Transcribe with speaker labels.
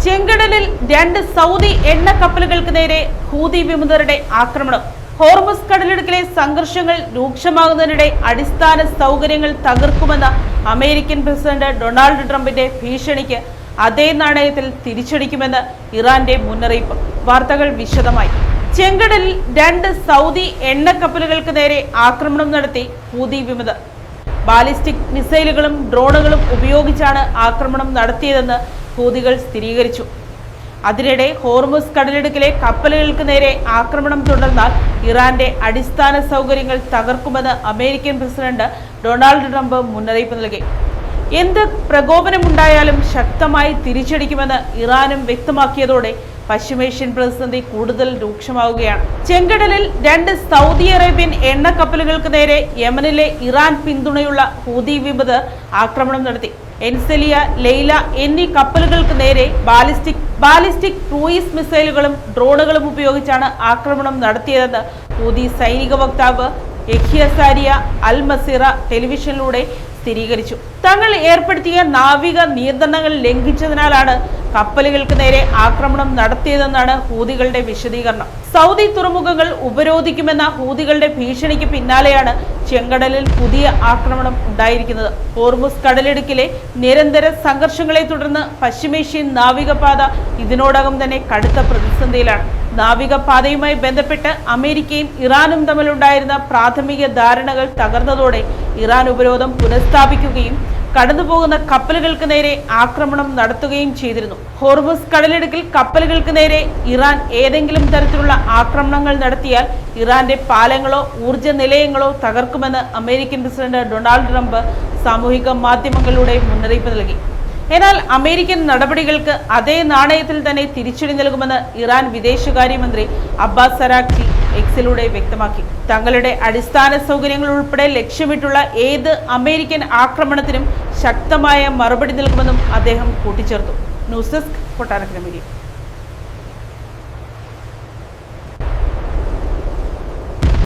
Speaker 1: ചെങ്കടലിൽ 2 സൗദി എണ്ണ കപ്പലുകൾക്ക് നേരെ ഹൂതി വിമതരുടെ ആക്രമണം. ഹോർമുസ് കടലിടുക്കിലെ സംഘർഷങ്ങൾ രൂക്ഷമാകുന്നതിനിടെ അടിസ്ഥാന സൗകര്യങ്ങൾ തകർക്കുമെന്ന അമേരിക്കൻ പ്രസിഡന്റ് ഡൊണാൾഡ് ട്രംപിന്റെ ഭീഷണിക്ക് അതേ നാണയത്തിൽ തിരിച്ചടിക്കുമെന്ന് ഇറാന്റെ മുന്നറിയിപ്പ്. വാർത്തകൾ വിശദമായി. ചെങ്കടലിൽ 2 സൗദി എണ്ണ കപ്പലുകൾക്ക് നേരെ ആക്രമണം നടത്തി ഹൂതി വിമതർ. ബാലിസ്റ്റിക് മിസൈലുകളും ഡ്രോണുകളും ഉപയോഗിച്ചാണ് ആക്രമണം നടത്തിയതെന്ന് ഹൂതികൾ സ്ഥിരീകരിച്ചു. അതിനിടെ ഹോർമുസ് കടലിടുക്കിലെ കപ്പലുകൾക്ക് നേരെ ആക്രമണം തുടർന്നാൽ ഇറാന്റെ അടിസ്ഥാന സൗകര്യങ്ങൾ തകർക്കുമെന്ന് അമേരിക്കൻ പ്രസിഡന്റ് ഡൊണാൾഡ് ട്രംപ് മുന്നറിയിപ്പ് നൽകി. എന്ത് പ്രകോപനമുണ്ടായാലും ശക്തമായി തിരിച്ചടിക്കുമെന്ന് ഇറാനും വ്യക്തമാക്കിയതോടെ പശ്ചിമേഷ്യൻ പ്രതിസന്ധി കൂടുതൽ രൂക്ഷമാവുകയാണ്. ചെങ്കടലിൽ 2 സൗദി അറേബ്യൻ എണ്ണ കപ്പലുകൾക്ക് നേരെ യമനിലെ ഇറാൻ പിന്തുണയുള്ള ഹൂതി വിമതർ ആക്രമണം നടത്തി. എൻസെലിയ, ലെയ്ല എന്നീ കപ്പലുകൾക്ക് നേരെ ബാലിസ്റ്റിക് ക്രൂയിസ് മിസൈലുകളും ഡ്രോണുകളും ഉപയോഗിച്ചാണ് ആക്രമണം നടത്തിയതെന്ന് ഹൂതി സൈനിക വക്താവ് യഹ്യ സാരിയ അൽ മസീറ ടെലിവിഷനിലൂടെ സ്ഥിരീകരിച്ചു. തങ്ങൾ ഏർപ്പെടുത്തിയ നാവിക നിയന്ത്രണങ്ങൾ ലംഘിച്ചതിനാലാണ് കപ്പലുകൾക്ക് നേരെ ആക്രമണം നടത്തിയതെന്നാണ് ഹൂതികളുടെ വിശദീകരണം. സൗദി തുറമുഖങ്ങൾ ഉപരോധിക്കുമെന്ന ഹൂതികളുടെ ഭീഷണിക്ക് പിന്നാലെയാണ് ചെങ്കടലിൽ പുതിയ ആക്രമണം ഉണ്ടായിരിക്കുന്നത്. ഹോർമുസ് കടലിടുക്കിലെ നിരന്തര സംഘർഷങ്ങളെ തുടർന്ന് പശ്ചിമേഷ്യൻ നാവികപാത ഇതിനോടകം തന്നെ കടുത്ത പ്രതിസന്ധിയിലാണ്. നാവികപാതയുമായി ബന്ധപ്പെട്ട് അമേരിക്കയും ഇറാനും തമ്മിലുണ്ടായിരുന്ന പ്രാഥമിക ധാരണകൾ തകർന്നതോടെ ഇറാൻ ഉപരോധം പുനഃസ്ഥാപിക്കുകയും കടന്നുപോകുന്ന കപ്പലുകൾക്ക് നേരെ ആക്രമണം നടത്തുകയും ചെയ്തിരുന്നു. ഹോർമുസ് കടലിടുക്കിൽ കപ്പലുകൾക്ക് നേരെ ഇറാൻ ഏതെങ്കിലും തരത്തിലുള്ള ആക്രമണങ്ങൾ നടത്തിയാൽ ഇറാന്റെ പാലങ്ങളോ ഊർജ്ജ നിലയങ്ങളോ തകർക്കുമെന്ന് അമേരിക്കൻ പ്രസിഡന്റ് ഡൊണാൾഡ് ട്രംപ് സാമൂഹിക മാധ്യമങ്ങളിലൂടെ മുന്നറിയിപ്പ് നൽകി. എന്നാൽ അമേരിക്കൻ നടപടികൾക്ക് അതേ നാണയത്തിൽ തന്നെ തിരിച്ചടി നൽകുമെന്ന് ഇറാൻ വിദേശകാര്യമന്ത്രി അബ്ബാസ് അരാഗ്ചി എക്സിലൂടെ വ്യക്തമാക്കി. തങ്ങളുടെ അടിസ്ഥാന സൗകര്യങ്ങൾ ഉൾപ്പെടെ ലക്ഷ്യമിട്ടുള്ള ഏത് അമേരിക്കൻ ആക്രമണത്തിനും ശക്തമായ മറുപടി നൽകുമെന്നും അദ്ദേഹം കൂട്ടിച്ചേർത്തു. News desk Kottarakkara media.